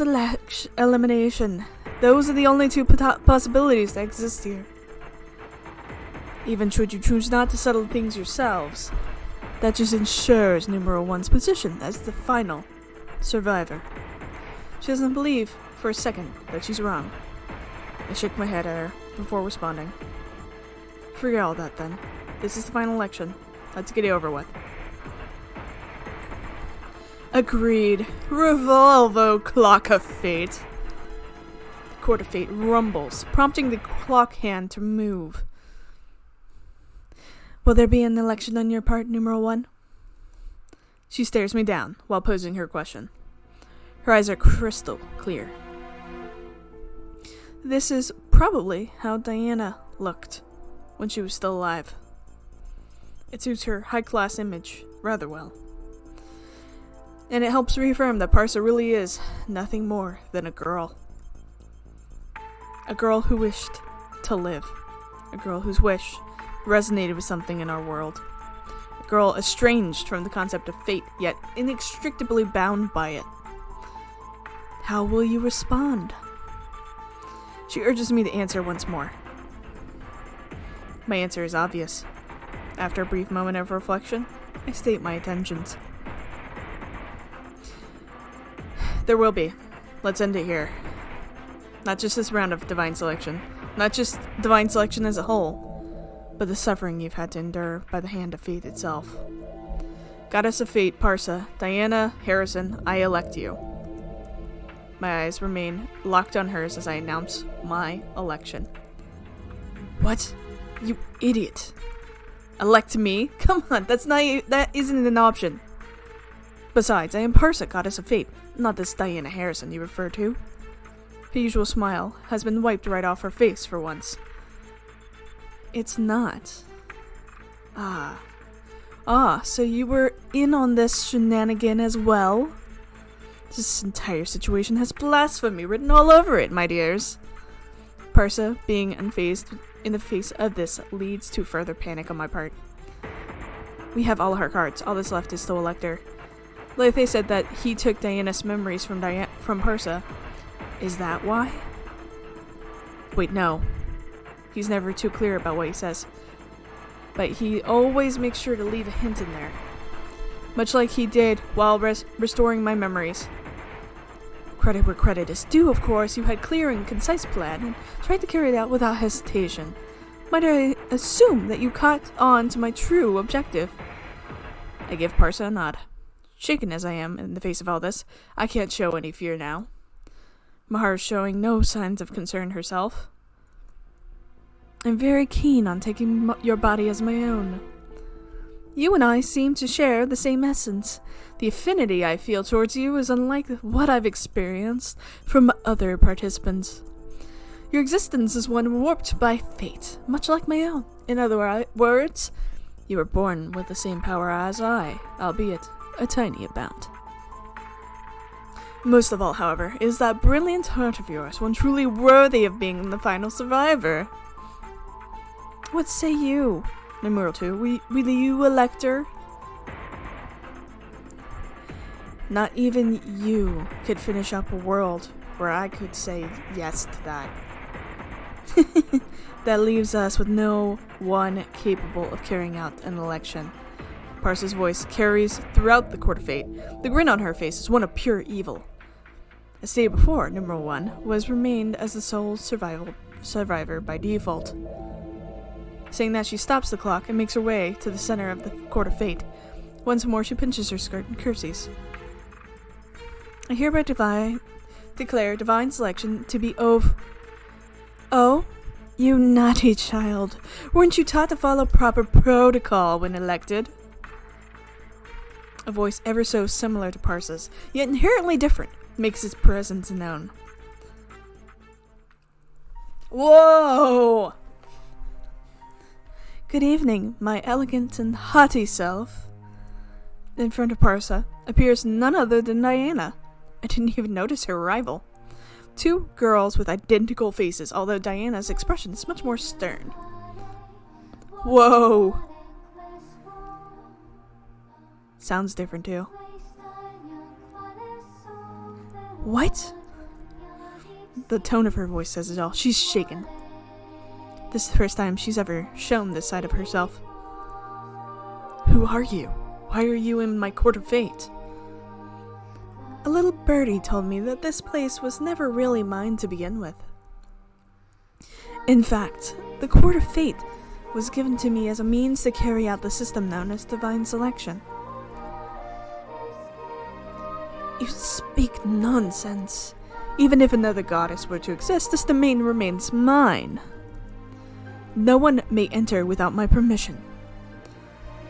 elimination. Those are the only 2 possibilities that exist here. Even should you choose not to settle things yourselves, that just ensures numeral 1's position as the final survivor. She doesn't believe for a second that she's wrong. I shake my head at her before responding. Forget all that then. This is the final election. Let's get it over with. Agreed. Revolve, O Clock of Fate. The Court of Fate rumbles, prompting the clock hand to move. Will there be an election on your part, numeral 1? She stares me down while posing her question. Her eyes are crystal clear. This is probably how Diana looked when she was still alive. It suits her high-class image rather well. And it helps reaffirm that Parsa really is nothing more than a girl. A girl who wished to live. A girl whose wish resonated with something in our world. A girl estranged from the concept of fate, yet inextricably bound by it. How will you respond? She urges me to answer once more. My answer is obvious. After a brief moment of reflection, I state my intentions. There will be. let's end it here. Not just this round of divine selection. Not just divine selection as a whole, but the suffering you've had to endure by the hand of fate itself. Goddess of Fate, Parsa, Diana Harrison, I elect you. My eyes remain locked on hers as I announce my election. What? You idiot. Elect me? Come on, that isn't an option. Besides, I am Parsa, Goddess of Fate, not this Diana Harrison you refer to. Her usual smile has been wiped right off her face for once. It's not. So you were in on this shenanigan as well? This entire situation has blasphemy written all over it, my dears. Parsa, being unfazed in the face of this, leads to further panic on my part. We have all her cards. All that's left is to elect her. Lethe said that he took Diana's memories from Parsa. Is that why? Wait, no. He's never too clear about what he says. But he always makes sure to leave a hint in there. Much like he did while restoring my memories. Credit where credit is due, of course. You had a clear and concise plan and tried to carry it out without hesitation. Might I assume that you caught on to my true objective? I give Parsa a nod. Shaken as I am in the face of all this, I can't show any fear now. Mahar is showing no signs of concern herself. I'm very keen on taking your body as my own. You and I seem to share the same essence. The affinity I feel towards you is unlike what I've experienced from other participants. Your existence is one warped by fate, much like my own. In other words, you were born with the same power as I, albeit a tiny amount. Most of all, however, is that brilliant heart of yours, one truly worthy of being the final survivor. What say you? Numeral 2, will you elect her? Not even you could finish up a world where I could say yes to that. That leaves us with no one capable of carrying out an election. Parsa's voice carries throughout the Court of Fate. The grin on her face is one of pure evil. As stated before, Numeral 1 was remained as the sole survivor by default. Saying that, she stops the clock and makes her way to the center of the Court of Fate. Once more, she pinches her skirt and curtsies. I hereby declare divine selection to be Oh, you naughty child. Weren't you taught to follow proper protocol when elected? A voice ever so similar to Parsa's, yet inherently different, makes its presence known. Whoa! Good evening, my elegant and haughty self. In front of Parsa appears none other than Diana. I didn't even notice her arrival. Two girls with identical faces, although Diana's expression is much more stern. Whoa! Sounds different too. What? The tone of her voice says it all. She's shaken. This is the first time she's ever shown this side of herself. Who are you? Why are you in my Court of Fate? A little birdie told me that this place was never really mine to begin with. In fact, the Court of Fate was given to me as a means to carry out the system known as divine selection. You speak nonsense. Even if another goddess were to exist, this domain remains mine. No one may enter without my permission.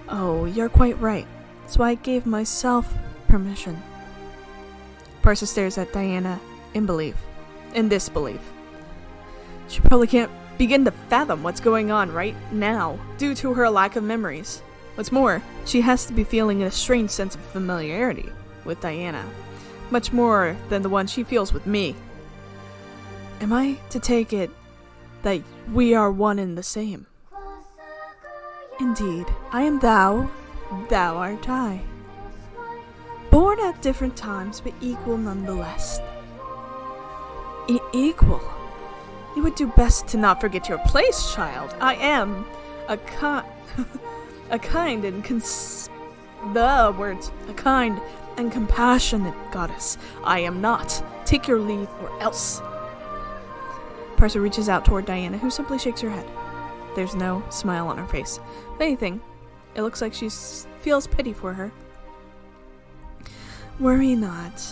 Oh, you're quite right. That's why I gave myself permission. Parsa stares at Diana in disbelief. She probably can't begin to fathom what's going on right now, due to her lack of memories. What's more, she has to be feeling a strange sense of familiarity with Diana, much more than the one she feels with me. Am I to take it that we are one and the same? Indeed, I am thou, thou art I. Born at different times, but equal nonetheless. Equal? You would do best to not forget your place, child. I am a kind and compassionate goddess. I am not Take your leave or else. Parsa reaches out toward Diana, who simply shakes her head. There's no smile on her face. If anything, it looks like she feels pity for her. Worry not.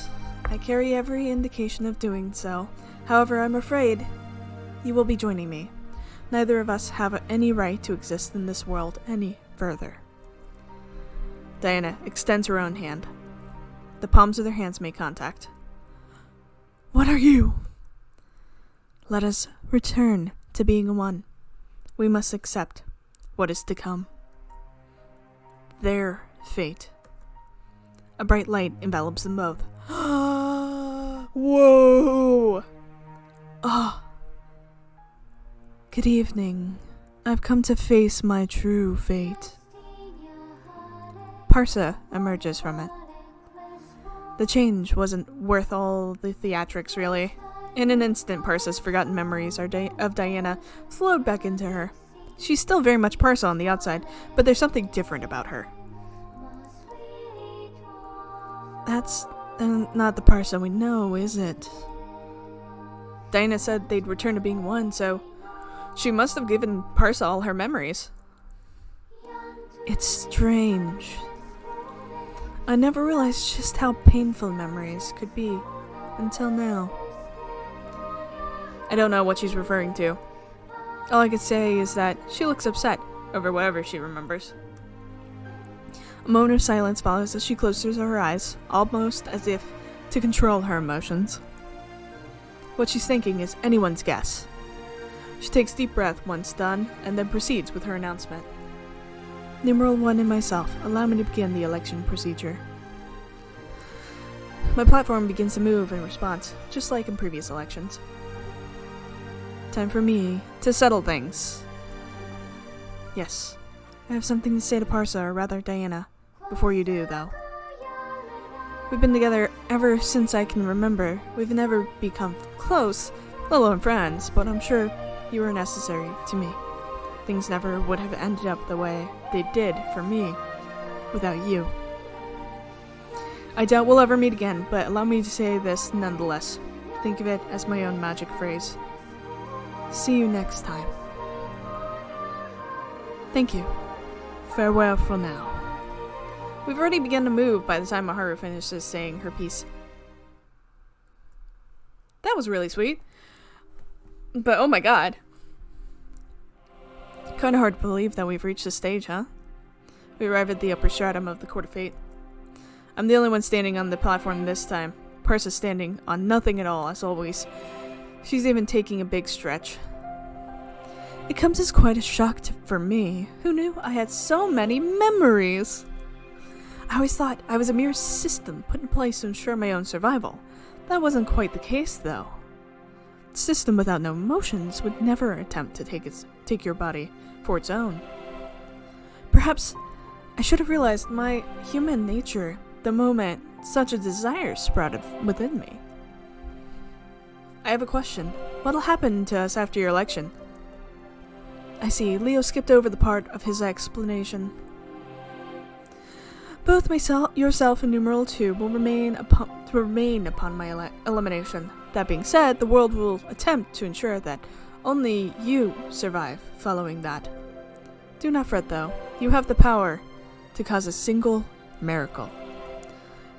I carry every indication of doing so. However, I'm afraid you will be joining me. Neither of us have any right to exist in this world any further. Diana extends her own hand. The palms of their hands make contact. What are you? Let us return to being one. We must accept what is to come. Their fate. A bright light envelops them both. Whoa! Oh. Good evening. I've come to face my true fate. Parsa emerges from it. The change wasn't worth all the theatrics, really. In an instant, Parsa's forgotten memories of Diana flowed back into her. She's still very much Parsa on the outside, but there's something different about her. That's not the Parsa we know, is it? Diana said they'd return to being one, so she must have given Parsa all her memories. It's strange. I never realized just how painful memories could be until now. I don't know what she's referring to. All I could say is that she looks upset over whatever she remembers. A moment of silence follows as she closes her eyes, almost as if to control her emotions. What she's thinking is anyone's guess. She takes a deep breath once done, and then proceeds with her announcement. Numeral 1 and myself, allow me to begin the election procedure. My platform begins to move in response, just like in previous elections. Time for me to settle things. Yes, I have something to say to Parsa, or rather Diana. Before you do, though. We've been together ever since I can remember. We've never become close, let alone friends, but I'm sure you were necessary to me. Things never would have ended up the way they did for me without you. I doubt we'll ever meet again, but allow me to say this nonetheless. Think of it as my own magic phrase. See you next time. Thank you. Farewell for now. We've already begun to move by the time Maharu finishes saying her piece. That was really sweet. But oh my god. Kinda hard to believe that we've reached this stage, huh? We arrive at the upper stratum of the Court of Fate. I'm the only one standing on the platform this time. Parsa's standing on nothing at all, as always. She's even taking a big stretch. It comes as quite a shock for me. Who knew I had so many memories? I always thought I was a mere system put in place to ensure my own survival. That wasn't quite the case, though. A system without no emotions would never attempt to take your body for its own. Perhaps I should have realized my human nature the moment such a desire sprouted within me. I have a question. What'll happen to us after your election? I see, Leo skipped over the part of his explanation. Both yourself and numeral 2 will remain upon my elimination. That being said, the world will attempt to ensure that only you survive following that. Do not fret though, you have the power to cause a single miracle.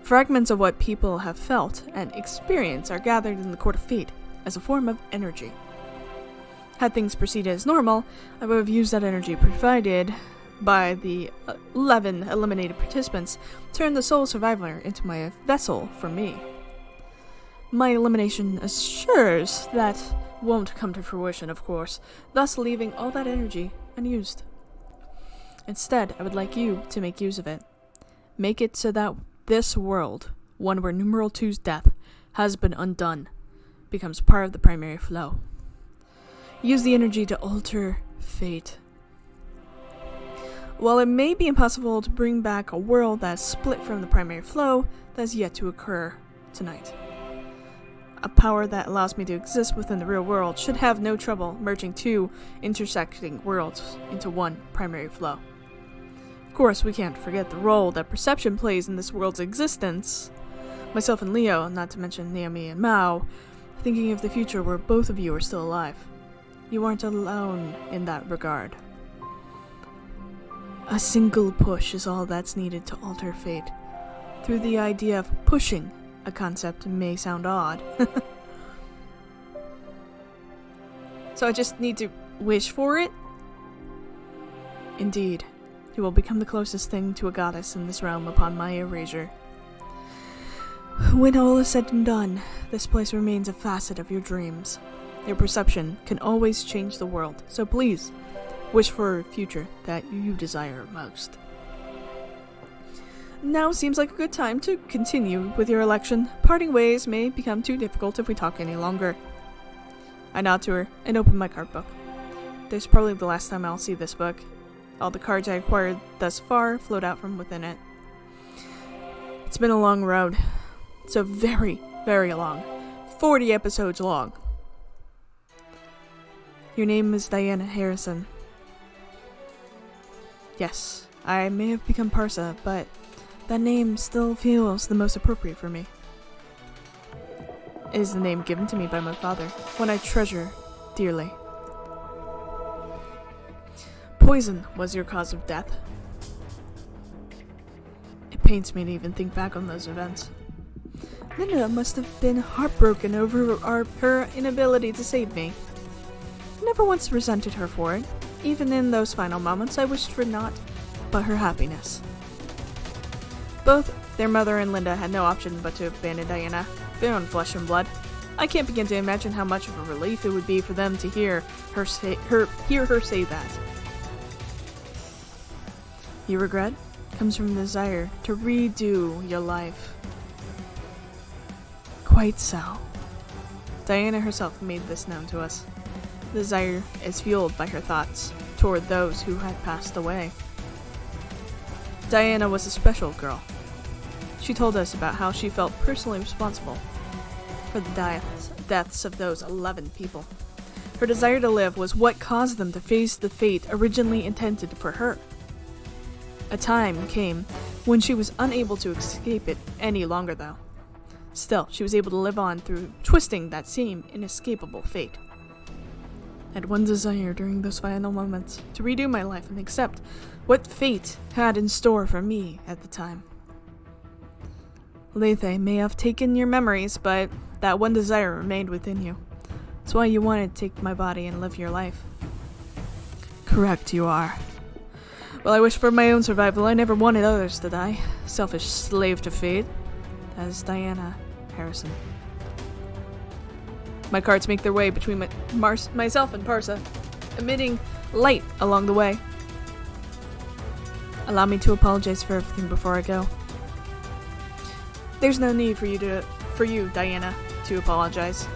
Fragments of what people have felt and experienced are gathered in the Court of Fate as a form of energy. Had things proceeded as normal, I would have used that energy provided by the 11 eliminated participants, turned the sole survivor into my vessel for me. My elimination assures that won't come to fruition, of course, thus leaving all that energy unused. Instead, I would like you to make use of it. Make it so that this world, one where numeral 2's death has been undone, becomes part of the primary flow. Use the energy to alter fate. While it may be impossible to bring back a world that is split from the primary flow, that is yet to occur tonight. A power that allows me to exist within the real world should have no trouble merging two intersecting worlds into one primary flow. Of course, we can't forget the role that perception plays in this world's existence. Myself and Leo, not to mention Naomi and Mao, thinking of the future where both of you are still alive. You aren't alone in that regard. A single push is all that's needed to alter fate. Through the idea of pushing a concept may sound odd. So I just need to wish for it? Indeed. You will become the closest thing to a goddess in this realm upon my erasure. When all is said and done, this place remains a facet of your dreams. Your perception can always change the world, so please, wish for a future that you desire most. Now seems like a good time to continue with your election. Parting ways may become too difficult if we talk any longer. I nod to her and open my card book. This is probably the last time I'll see this book. All the cards I acquired thus far float out from within it. It's been a long road. So very, very long. 40 episodes long. Your name is Diana Harrison. Yes, I may have become Parsa, but that name still feels the most appropriate for me. It is the name given to me by my father, one I treasure dearly. Poison was your cause of death. It pains me to even think back on those events. Linda must have been heartbroken over her inability to save me. I never once resented her for it. Even in those final moments, I wished for naught but her happiness. Both their mother and Linda had no option but to abandon Diana, their own flesh and blood. I can't begin to imagine how much of a relief it would be for them to hear her say that. Your regret comes from the desire to redo your life. Quite so. Diana herself made this known to us. The desire is fueled by her thoughts toward those who had passed away. Diana was a special girl. She told us about how she felt personally responsible for the deaths of those 11 people. Her desire to live was what caused them to face the fate originally intended for her. A time came when she was unable to escape it any longer, though. Still, she was able to live on through twisting that same inescapable fate. I had one desire during those final moments, to redo my life and accept what fate had in store for me at the time. Lethe may have taken your memories, but that one desire remained within you. That's why you wanted to take my body and live your life. Correct, you are. Well, I wish for my own survival. I never wanted others to die. Selfish slave to fate. That is Diana Harrison. My cards make their way between myself and Parsa, emitting light along the way. Allow me to apologize for everything before I go. There's no need for you, Diana, to apologize.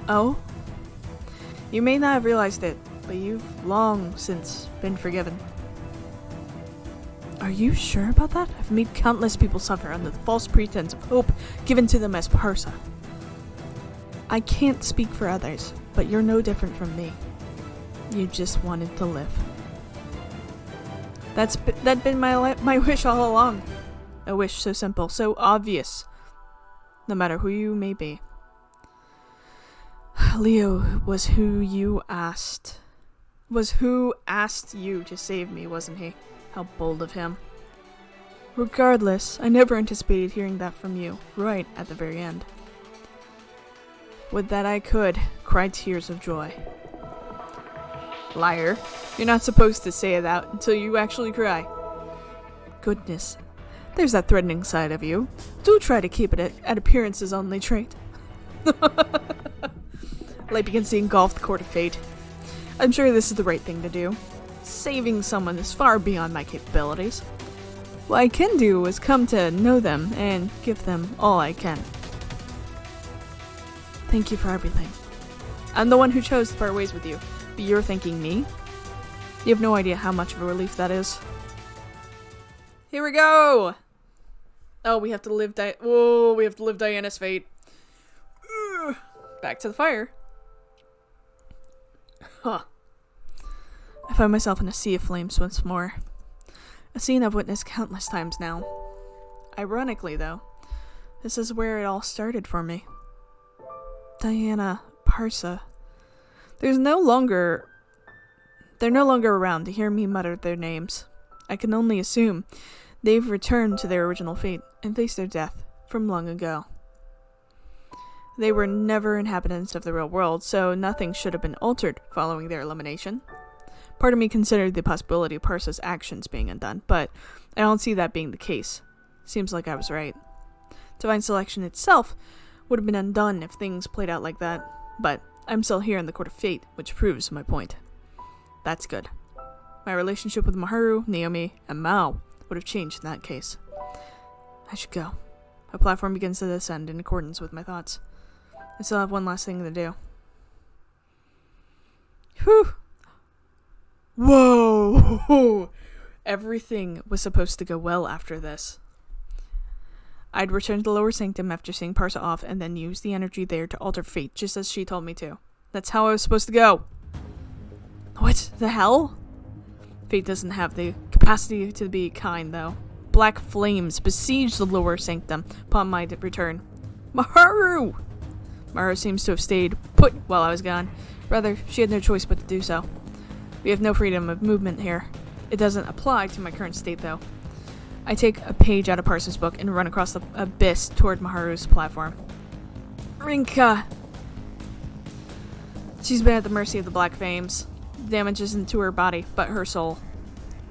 Oh? You may not have realized it, but you've long since been forgiven. Are you sure about that? I've made countless people suffer under the false pretense of hope given to them as Parsa. I can't speak for others, but you're no different from me. You just wanted to live. That'd been my wish all along. A wish so simple, so obvious, no matter who you may be. Leo was who asked you to save me, wasn't he? How bold of him. Regardless, I never anticipated hearing that from you, right at the very end. With that I could cry tears of joy. Liar. You're not supposed to say that until you actually cry. Goodness. There's that threatening side of you. Do try to keep it at appearances only trait. Light begins to engulf the court of fate. I'm sure this is the right thing to do. Saving someone is far beyond my capabilities. What I can do is come to know them and give them all I can. Thank you for everything. I'm the one who chose to part ways with you, but you're thanking me? You have no idea how much of a relief that is. Here we go! Oh, we have to live Diana's fate. Ugh. Back to the fire. Huh. I find myself in a sea of flames once more. A scene I've witnessed countless times now. Ironically, though, This is where it all started for me. Diana, Parsa. They're no longer around to hear me mutter their names. I can only assume they've returned to their original fate and faced their death from long ago. They were never inhabitants of the real world, so nothing should have been altered following their elimination. Part of me considered the possibility of Parsa's actions being undone, but I don't see that being the case. Seems like I was right. Divine selection itself would have been undone if things played out like that, but I'm still here in the Court of Fate, which proves my point. That's good. My relationship with Maharu, Naomi, and Mao would have changed in that case. I should go. My platform begins to descend in accordance with my thoughts. I still have one last thing to do. Whew! Whoa! Everything was supposed to go well after this. I'd return to the lower sanctum after seeing Parsa off and then use the energy there to alter fate just as she told me to. That's how I was supposed to go. What the hell? Fate doesn't have the capacity to be kind, though. Black flames besiege the lower sanctum upon my return. Maharu! Maharu seems to have stayed put while I was gone. Rather, she had no choice but to do so. We have no freedom of movement here. It doesn't apply to my current state, though. I take a page out of Parsa's book and run across the abyss toward Maharu's platform. Rinka! She's been at the mercy of the black flames. The damage isn't to her body, but her soul.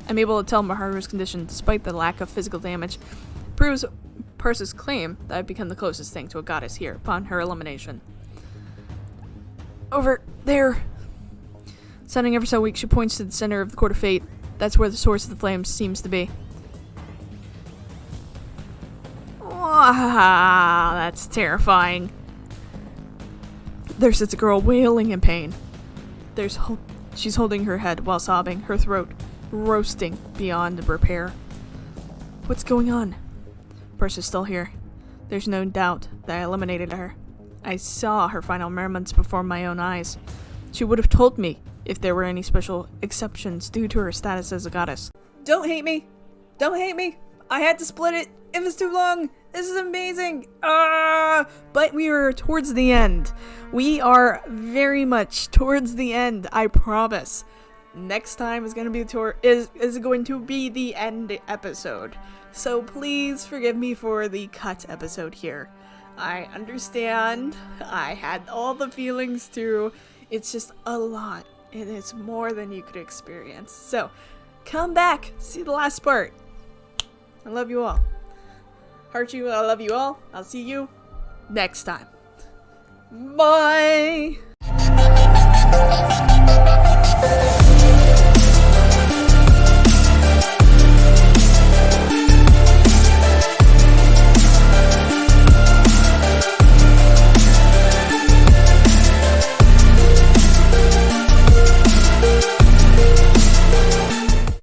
I'm able to tell Maharu's condition, despite the lack of physical damage, proves Parsa's claim that I've become the closest thing to a goddess here upon her elimination. Over there! Sounding ever so weak, she points to the center of the Court of Fate. That's where the source of the flames seems to be. Wow, that's terrifying. There sits a girl wailing in pain. She's holding her head while sobbing, her throat roasting beyond repair. What's going on? Parsa's still here. There's no doubt that I eliminated her. I saw her final moments before my own eyes. She would have told me if there were any special exceptions due to her status as a goddess. Don't hate me! Don't hate me! I had to split it! It was too long! This is amazing! But we are towards the end. We are very much towards the end, I promise. Next time is going to be going to be the end episode. So please forgive me for the cut episode here. I understand. I had all the feelings too. It's just a lot. And it's more than you could experience. So, come back. See the last part. I love you all. Heart you. I love you all. I'll see you next time. Bye.